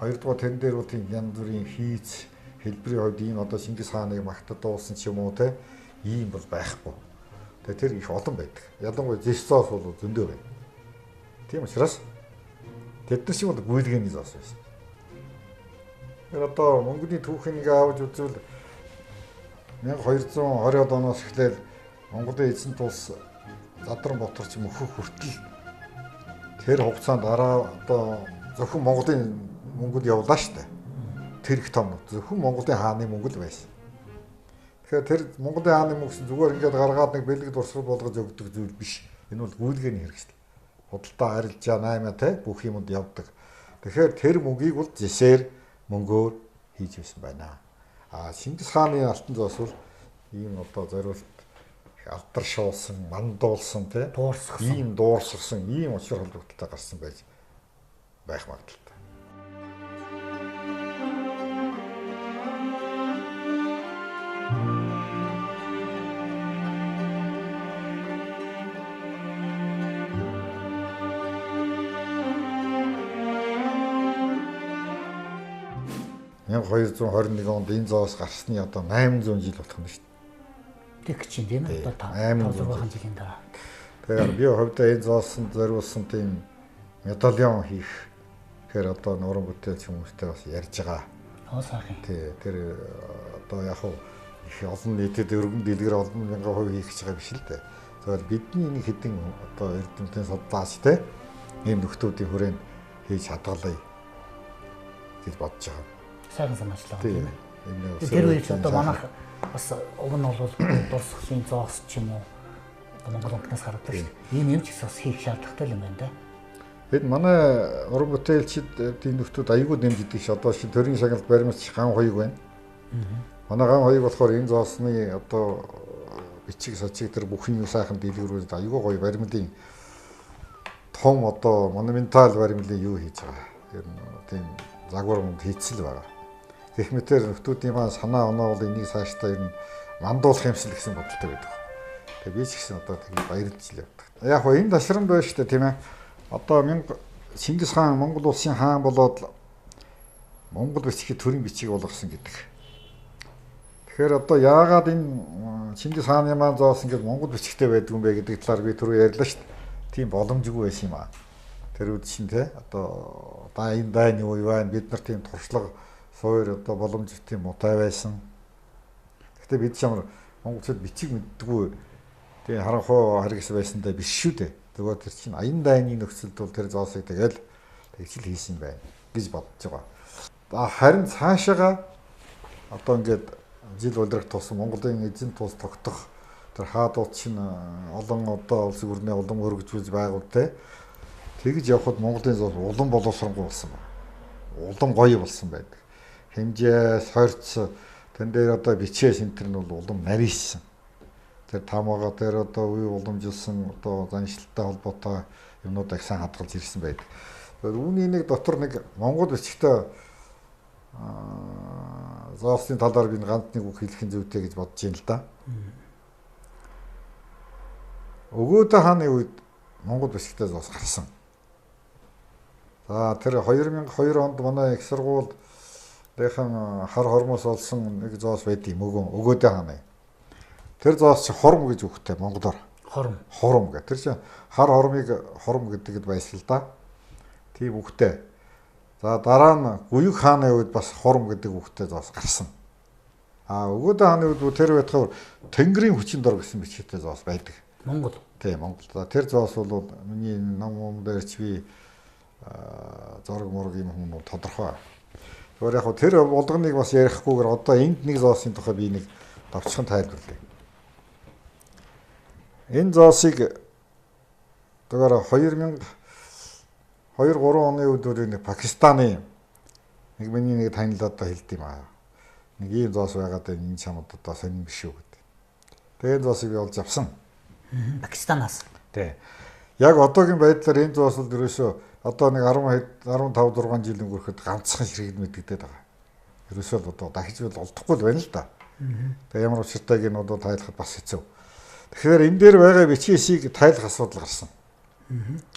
Хоёрдугаар тэрэн дээр бол тийм янз бүрийн хийц хэлбэрийн хувьд ийм одоо Чингис хааныг магтад дуулсан ч юм уу те ийм бол байхгүй. Тэгээ тэр их олон байдаг. Ялангуяа Зевсоос бол зөндөө байна. Тийм учраас тэд нар шиг бол гүйлгээний зоос байсан. Тэр одоо Монголын түүхийг авч үзвэл 1220-ад оноос эхлээл Монголын эзэн тулс Задран Батар ч юм өөхөх хүртэл тэр хугацаанд дараа одоо зөвхөн Монголын мөнгөд явлаа шүү дээ. Тэр их том зөвхөн Монголын хааны мөнгө л байсан. Тэгэхээр тэр Монголын хааны мөнгөс зүгээр ингээд гаргаад нэг бэлэг дурсгал болгож өгдөг зүйл биш. Энэ бол гүйлгээний хэрэгсэл. Худалдаа арилжаа 8 те бүх юмд явдаг. Тэгэхээр тэр мөнгийг бол зэсээр мөнгөөр хийж байсан байна. Чингис хааны алтан зоос бол ийм одоо зориулт алдаршуулсан, мандуулсан те ийм дуурсгасан, ийм учир холбогдолтой гарсан байж байх магадaltaй. Яг 221 онд энэ зоос гарсны одоо 800 жил болох юм шүү дээ. Тэг чинь тийм ээ одоо 500 жилийн дараа. Тэгэхээр би хувьдаа энэ зоосон зориулсан тийм медальон хийх тэгэхээр одоо нуран бүтээлч хүмүүстэй бас ярьж байгаа. Сайхан. Тий, тэр одоо яг их олон нийтэд өргөн дэлгэр олон мянган хувь хийх гэж байгаа биш л дээ. Зөвхөн бидний нэг хэдэн одоо эрдэмтэн судлаач те ийм нөхдүүдийн хүрээнд хийж хадгалъя гэж бодож байгаа. Сайхан санаачлаа тийм ээ. Тэр үеч одоо манайх бас уг нь бол дурсгалын зоос ч юм уу Монгол үндэснээс гаргадаг шүү дээ. Ийм юм ч гэсэн бас хийх шаардлагатай юм байна да. Бид манай уран бүтээлчид тийм нөхдүүд аягүй нэмждэг ш. Одоо шин төрийн шагналд баримтч ган хоёуг байна. Манай ган хоёуг болохоор энэ зоосны одоо бичиг сочиг тэр бүх юм сайхан дэлгэрүүлээд аягүй гоё баримлын том одоо монументал баримлын юу хийж байгаа. Тэр тийм загвар мөнд хийцэл байгаа. Гэх мэтэр нөхдүүдийн маань санаа оноо бол энийг цаашдаа ер нь мандуулах юмсэл гэсэн бодолтой байдаг. Тэгээ би ч гэсэн одоо тэгээд баярлж л явдаг. Яг хөө энэ ташрам байна шүү дээ тийм ээ. Одоо Чингис хаан Монгол улсын хаан болоод Монгол бичгийг төрийн бичиг болгосон гэдэг. Тэгэхээр одоо яагаад энэ Чингис хааны маань зоос ингээд Монгол бичгтэй байдгүй юм бэ гэдэг талаар би түрүү ярьлаа шүү дээ. Тийм боломжгүй байсан юм аа. Тэр үед чинь те одоо энэ дайны үе байна. Бид нар тийм туршлага суур одоо боломж тийм муутай байсан. Гэхдээ бид чамар монголчууд бичиг мэддэггүй тийм харанхуй харгас байсандаа биш шүү дээ. Тэгвэл тэр чинь аян дайны нөхцөлд бол тэр зоосыг тэгэл тэгжил хийсэн байна гэж бодож байгаа. Харин цаашаага одоо ингээд жил улирах тусам Монголын эзэн тус тогтох тэр хаадууд чинь олон одоо улс өрнөө улам өргөжүүлж байгуул те. Тэгж явхад Монголын зоос улам боловсронгуй болсон байна. Улам гоё болсон байдаг. Хэмжээ, сорьц тэн дээр одоо бичээ сентэр нь бол улам нарийсан. Тэр тамаага дээр одоо үе уламжилсан одоо заншилттай холбоотой юмнуудыг сайн хадгалж ирсэн байдаг. Үүний нэг дотор нэг Монгол бичгтэй зоосын талаар би ганц нэг үг хэлэх зүйтэй гэж бодож байна л да. Өгөөдө хааны үед Монгол бичгтэй зоос гарсан. За тэр 2002 онд манай их сургуульдын хар хормоос олсон нэг зоос байд юм өгөөдө хааны. Тэр зоос чи хорм гэж үгтэй монголоор. Хорм гэх. Тэр чинь хар хормыг хорм гэдэгт байсан л да. Тийм үгтэй. За дараа нь Гуйг хааны үед бас хорм гэдэг үгтэй зоос гарсан. Өгөөдө хааны үед тэр байтгаар Тэнгэрийн хүчин дор гэсэн бичгтэй зоос байдаг. Монгол. Тийм Монгол. Тэр зоос бол миний ном дээр ч би зураг мураг юм хүмүүс тодорхой. Тэгвэл яг тэр болгоныг бас ярихгүйгээр одоо энд нэг зоосын тухай би нэг товчхон тайлбарлая. Энэ зоосыг тэгэхээр 2002-3 оны үед нэг Пакистаны нэг миний нэг танил одоо хэлд юм аа. Нэг ийм зоос байгаад энэ чамд одоо сонирн биш үү гэдэг. Тэгээд зоосыг би олж авсан. Пакистанаас. Тий. Яг одоогийн байдлаар энэ зоос бол ерөөсөө одоо нэг 15-6 жил өнгөрөхөд ганцхан ширхэг мэдэгдээд байгаа. Ерөөсөө л одоо дахиж бол олдохгүй л байна л да. Тэгээ ямар учиртайг нь одоо тайлахад бас хэцүү. Тэгэхээр энэ дээр байгаа бичээсийг тайлах асуудал гарсан.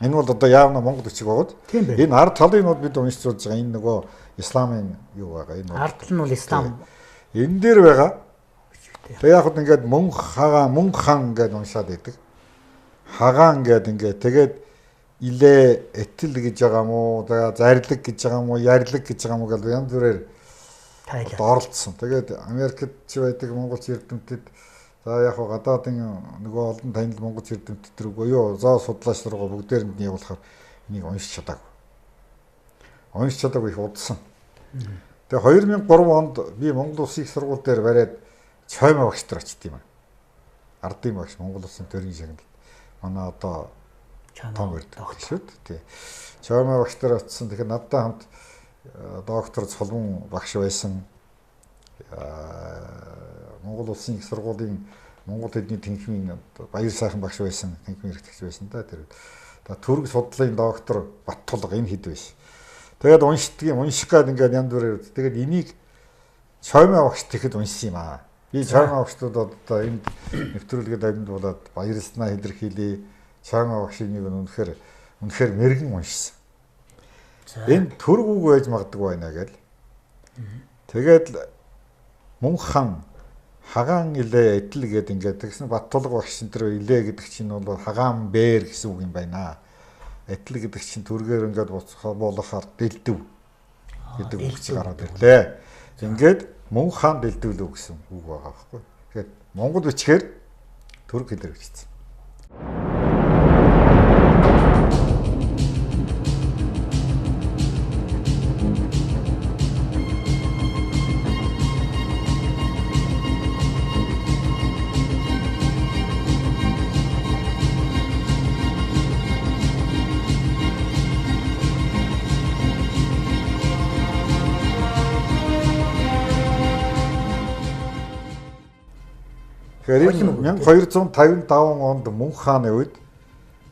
Энэ бол одоо яавна Монгол бичиг байгаад. Тийм байна. Энэ ард талынууд бид уншиж үзэж байгаа. Энэ нөгөө исламын юу байгаа. Энэ Ард нь бол ислам. Энэ дээр байгаа. Тэгээ яг хөө ингээд мөнгө хан гэдээ уншаад идэг. Хагаан гэдэг ингээд тэгээд илээ этил гэж байгаа мó, зарлиг гэж байгаа мó, ярьлаг гэж байгаа мó гэдэг янз бүрээр оролцсон. Тэгээд Америкт ч байдаг монголч эрдэмтэд за яг хөө гадаадын нөгөө олон танил монголч эрдэмтэд рүү юу зоо судлаач руугаа бүгдээр нь явуулахаар энийг уншиж чадаагүй. Уншиж чадаагүй их удсан. Тэгээ 2003 онд би Монгол Улсын их сургууль дээр бариад Чоймоо багш нар очт юм аа. Ардын багш Монгол Улсын төрийн шагналд. Манай одоо том өрдөг шүү дээ. Чоймоо багш нар очсон. Тэгэхээр надтай хамт доктор Цолмон багш байсан. Монгол Улсын их сургуулийн Монгол хэдний тэнхимийн баяр сайхан багш байсан. Тэнхимийн эрхтгч байсан да тэр. Төрөг судлалын доктор Баттулга энэ хэд байсан. Тэгээд унших гээд ингээд янз бүрээр тэгээд энийг Чоймоо багш тэгэхэд уншсан юм аа. Би Чоймоо багштууд одоо энд нэвтрүүлгээд амьд болоод баярлснаа илэрхийлээ. Чоймоо багшийн нэг үнэхээр мэрэгэн уншсан. Энэ төрөг үг байж магадгүй байна гэл. Тэгээд мөнх хан хагаан илээ эдэл гээд ингээд тэгсэн Баттулга багш энэ илээ гэдэг чинь бол хагаан бээр гэсэн үг юм байна. Эдэл гэдэг чинь түргээр ингээд болохоор дэлдэв гэдэг үг чи гараад ирлээ. Ингээд мөнх хаан дэлдвэлүү гэсэн үг байгаа байхгүй. Тэгэхээр монгол бичгээр түрэг хэлээр бичсэн. Тэгэхээр 1255 онд мөнх хааны үед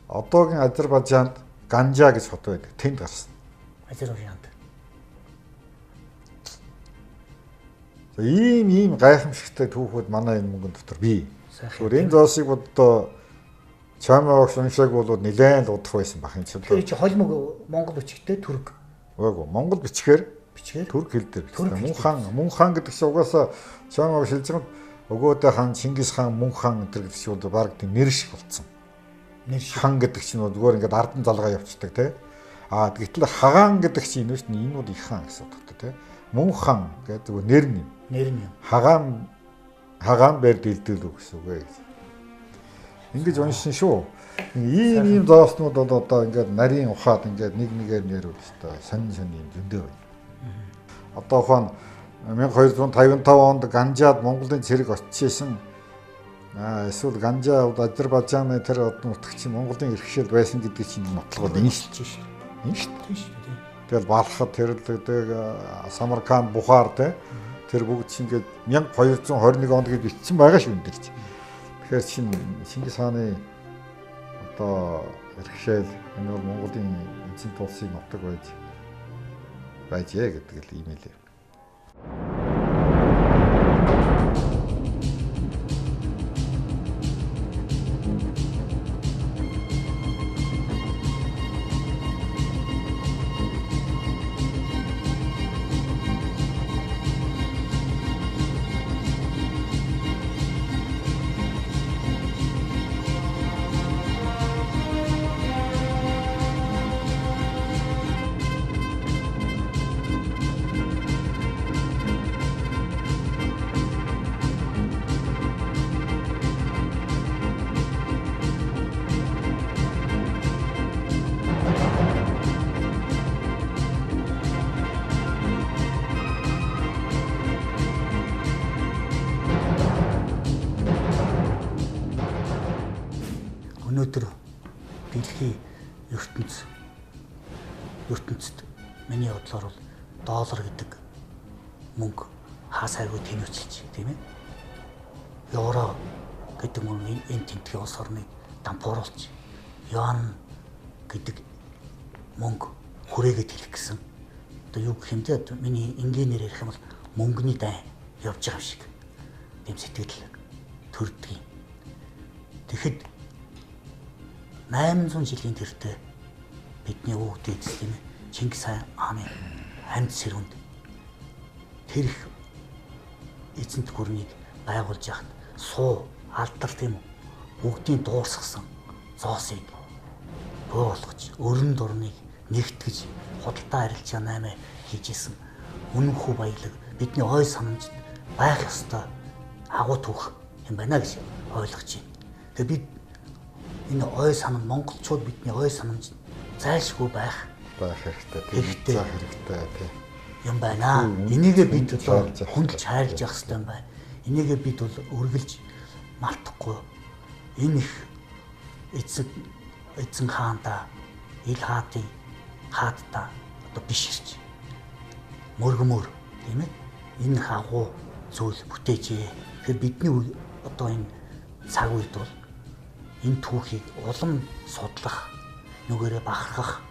одоогийн Азербайджаанд Ганжа гэж хот байдаг. Тэнд гарсан. Азербайджаанд. Ийм гайхамшигтай түүхүүд манай энэ мөнгөн дотор бий. Тэгэхээр энэ зоосыг одоо Чоймоо багш уншааг бол нэлээд л удах байсан бах юм чинь. Тэр чи холимог Монгол бичгтэй түрэг. Үгүй Монгол бичгээр түрэг хэл дээр бичсэн. Мөнх хаан гэдэг чинь угаасаа Чоймоо багш хэлж байгаа Өгөөдөө хаан, Чингис хаан, мөнх хаан гэдэг чинь бол баг тийм нэр шиг болцсон. Нэр шиг хан гэдэг чинь зүгээр ингээд ардан залгаа явцдаг тий. Гэтэл хагаан гэдэг чинь энэ нь энэ бол их хаан гэсэн утгатай тий. Мөнх хаан гэдэг зүгээр нэр нь. Нэр нь. Хагаан бэр дэлдэлүү гэсэн үг ээ. Ингэж уншсан шүү. Ийм зооснууд бол одоо ингээд нарийн ухаад ингээд нэг нэгээр нэрүүл өстой сонин юм зөндөө байна. Одоо ухаан 1255 онд Ганжаад Монголын цэрэг очижсэн. Эсвэл Ганжаа Азербайджааны тэр нутагч Монголын иргэшэл байсан гэдгийг чинь нотлогод энэ шүү. Энэ шүү. Тэгэл Балхад тэр Самарканд, Бухар тэр бүгд чинь ингээд 1221 онд гэж бичсэн байгаа шүү энэ. Тэгэхээр чинь Чингис хааны одоо иргэшэл энэ бол Монголын эзэн тулсын нутаг байжээ гэдэг л юм хэлээ. Өнөөдөр дэлхийн ертөнцид миний бодлоор бол доллар гэдэг мөнгө хаасайгүй тэнцвэрчилж тийм ээ. Евро гэдэг мөнгө энэ тэмдгийн улс орны дампууруулж, юан гэдэг мөнгө хүрээгээд хэлэх гэсэн. Одоо юу гэх юм бэ? Миний инженеэр ярих юм бол мөнгөний дай явж байгаа юм шиг. Тэм сэтгэл төрдөг юм. Тэгэхэд 800 жилийн тэртээ бидний өвөг дээдс тийм ээ Чингис хааны амьд сэрүүнд тэр их эзэнт гүрнийг байгуулж яхад суу алдар тийм үү бүгдийн дуурсгасан зоосыг бөө болгож өрн дурныг нэгтгэж худалдаа арилжаа 8 хийжсэн үнэнхүү баялаг бидний ой санамжид байх ёстой агуу түүх юм байна гэж ойлгож байна. Тэгээ бид энэ ой санам монголчууд бидний ой санамжид зайлшгүй байх хэрэгтэй заах хэрэгтэй тийм юм байна. Энийгээ бид одоо хүндж хайрлаж явах хэрэгтэй юм байна. Энийгээ бид бол үргэлж мартахгүй энэ их эзэн хаанда ил хаадта одоо биширч мөргөмөр тийм ээ энэ хагуу зүйл бүтээжээ. Тэгэхээр бидний одоо энэ цаг үед бол энэ түүхийг улам судлах нүгээрээ бахархах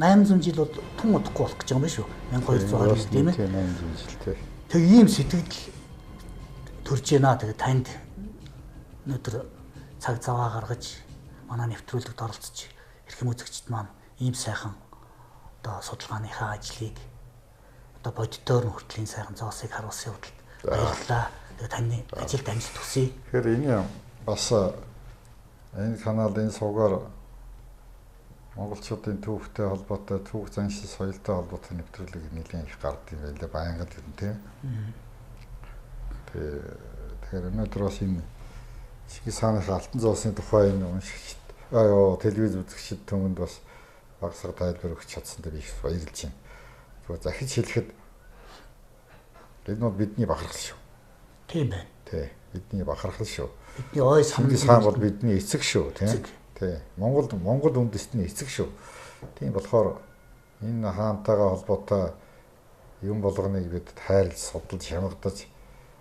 800 жил бол тун удахгүй болох гэж байгаа юм шүү. 1220 жил тийм ээ. 800 жил тийм. Тэг ийм сэтгэл төрж байна. Тэгээ танд өнөөдөр цаг заваа гаргаж манай нэвтрүүлэгт оролцож эрхэм үзэгчд маань ийм сайхан одоо судалгааныхаа ажлыг одоо бодитоор нь хүртлийн сайхан зоосыг харуулсан явдалд баярлалаа. Тэгээ таны ажилд амжилт хүсье. Тэгэхээр энэ бас энэ каналын суугаар монголчуудын түүхтэй холбоотой түүх заншил соёлтой холбоотой нэвтрүүлэг нэлийн их гардаг юм байлаа байнгын тийм. Тэгэхээр өнөөдөр бас энэ Чингис хааны алтан зоосны тухай энэ уншигчд телевиз үзэгчид түмэнд бас багсаг тайлбар өгч чадсандаа би их баярлж байна. Тэгвэл захиж хэлэхэд энэ бол бидний бахархал шүү. Тийм байна. Тий, бидний бахархал шүү. Бидний ой Чингис хаан бол бидний эцэг шүү, тийм. Тий. Монгол үндэстний эцэг шүү. Тийм болохоор энэ хаантайгаа холбоотой юм болгоныг бид хайрлж, судалж, хямгадаж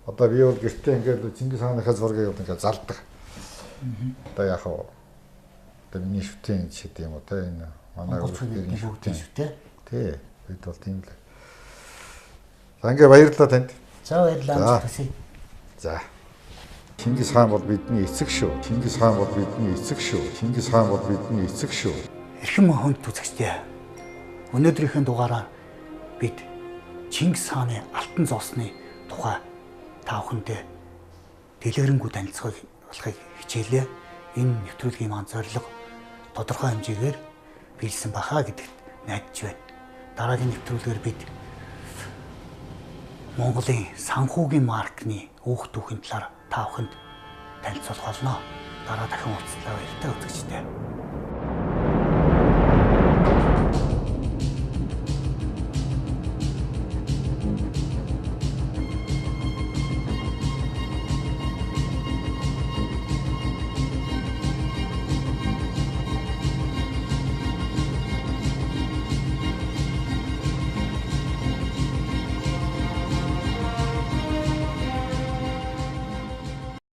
одоо би бол гэртээ ингээд Чингис хааныхаа зургийг ингээд зардаг. Одоо яг хаа одоо миний шүтэн жишээ юм уу те энэ манай улсын шүтэн шүү те. Тий. Бид бол тийм л. За ингээд баярлалаа танд. За баярлалаа амжилт. За. Чингис хаан бол бидний эцэг шүү. Чингис хаан бол бидний эцэг шүү. Чингис хаан бол бидний эцэг шүү. Эрхэм хүнд үзэгчдээ. Өнөөдрийнхээ дугаараар бид Чингис хааны алтан зоосны тухай та бүхэндээ дэлгэрэнгүй танилцуулахыг хичээлээ. Энэ нэвтрүүлгийн маань зорилго тодорхой хэмжээгээр биелсэн бахаа гэдэгт найдаж байна. Дараагийн нэвтрүүлгээр бид Монголын санхүүгийн маркны өөх түүхийн талаар та бүхэнд танилцуулах болно. Дараа дахин уулзлаа баяртай үзэгчдээ.